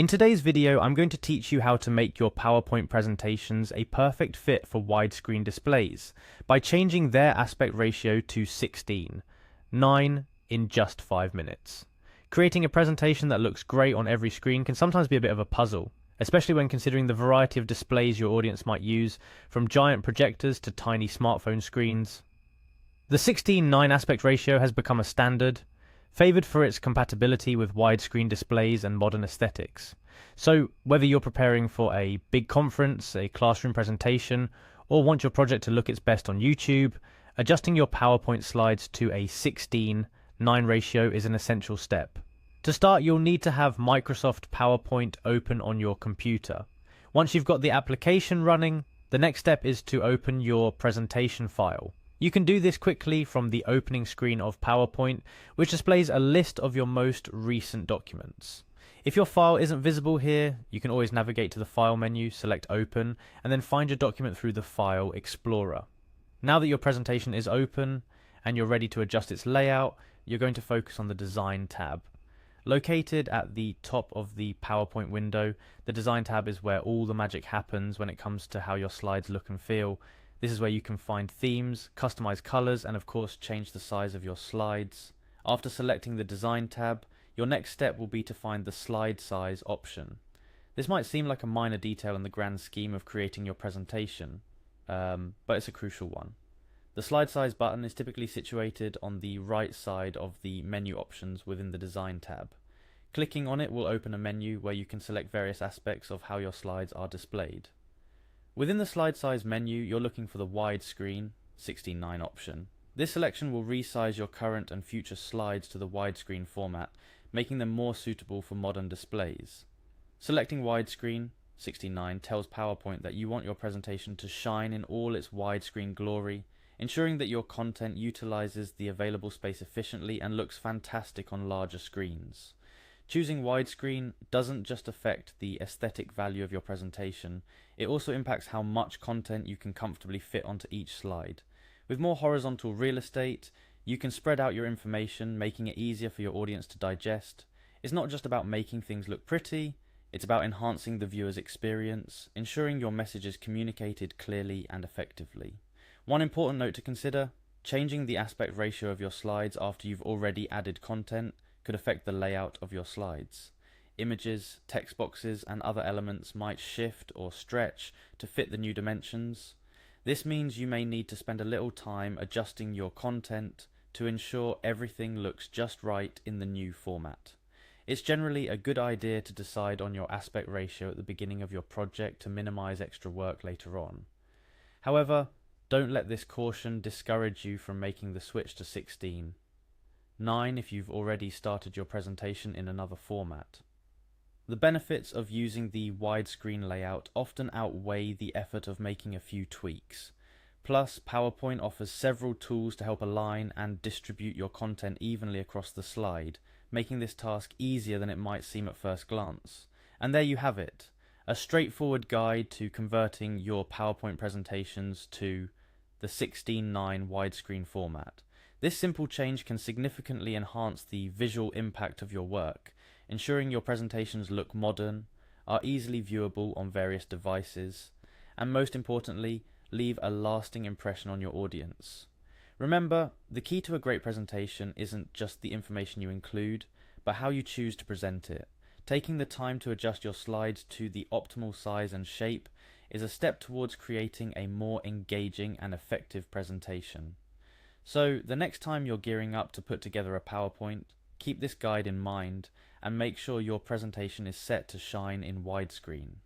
In today's video, I'm going to teach you how to make your PowerPoint presentations a perfect fit for widescreen displays by changing their aspect ratio to 16, 9 in just 5 minutes. Creating a presentation that looks great on every screen can sometimes be a bit of a puzzle, especially when considering the variety of displays your audience might use, from giant projectors to tiny smartphone screens. The 16:9 aspect ratio has become a standard, favoured for its compatibility with widescreen displays and modern aesthetics. So, whether you're preparing for a big conference, a classroom presentation, or want your project to look its best on YouTube, adjusting your PowerPoint slides to a 16:9 ratio is an essential step. To start, you'll need to have Microsoft PowerPoint open on your computer. Once you've got the application running, the next step is to open your presentation file. You can do this quickly from the opening screen of PowerPoint, which displays a list of your most recent documents. If your file isn't visible here, you can always navigate to the File menu, select Open, and then find your document through the File Explorer. Now that your presentation is open and you're ready to adjust its layout, you're going to focus on the Design tab. Located at the top of the PowerPoint window, the Design tab is where all the magic happens when it comes to how your slides look and feel. This is where you can find themes, customize colors, and of course change the size of your slides. After selecting the Design tab, your next step will be to find the slide size option. This might seem like a minor detail in the grand scheme of creating your presentation, but it's a crucial one. The slide size button is typically situated on the right side of the menu options within the Design tab. Clicking on it will open a menu where you can select various aspects of how your slides are displayed. Within the slide size menu, you're looking for the widescreen 16:9 option. This selection will resize your current and future slides to the widescreen format, making them more suitable for modern displays. Selecting widescreen 16:9 tells PowerPoint that you want your presentation to shine in all its widescreen glory, ensuring that your content utilizes the available space efficiently and looks fantastic on larger screens. Choosing widescreen doesn't just affect the aesthetic value of your presentation, it also impacts how much content you can comfortably fit onto each slide. With more horizontal real estate, you can spread out your information, making it easier for your audience to digest. It's not just about making things look pretty, it's about enhancing the viewer's experience, ensuring your message is communicated clearly and effectively. One important note to consider: changing the aspect ratio of your slides after you've already added content could affect the layout of your slides. Images, text boxes, and other elements might shift or stretch to fit the new dimensions. This means you may need to spend a little time adjusting your content to ensure everything looks just right in the new format. It's generally a good idea to decide on your aspect ratio at the beginning of your project to minimize extra work later on. However, don't let this caution discourage you from making the switch to 16:9 if you've already started your presentation in another format. The benefits of using the widescreen layout often outweigh the effort of making a few tweaks. Plus, PowerPoint offers several tools to help align and distribute your content evenly across the slide, making this task easier than it might seem at first glance. And there you have it, a straightforward guide to converting your PowerPoint presentations to the 16:9 widescreen format. This simple change can significantly enhance the visual impact of your work, ensuring your presentations look modern, are easily viewable on various devices, and most importantly, leave a lasting impression on your audience. Remember, the key to a great presentation isn't just the information you include, but how you choose to present it. Taking the time to adjust your slides to the optimal size and shape is a step towards creating a more engaging and effective presentation. So, the next time you're gearing up to put together a PowerPoint, keep this guide in mind and make sure your presentation is set to shine in widescreen.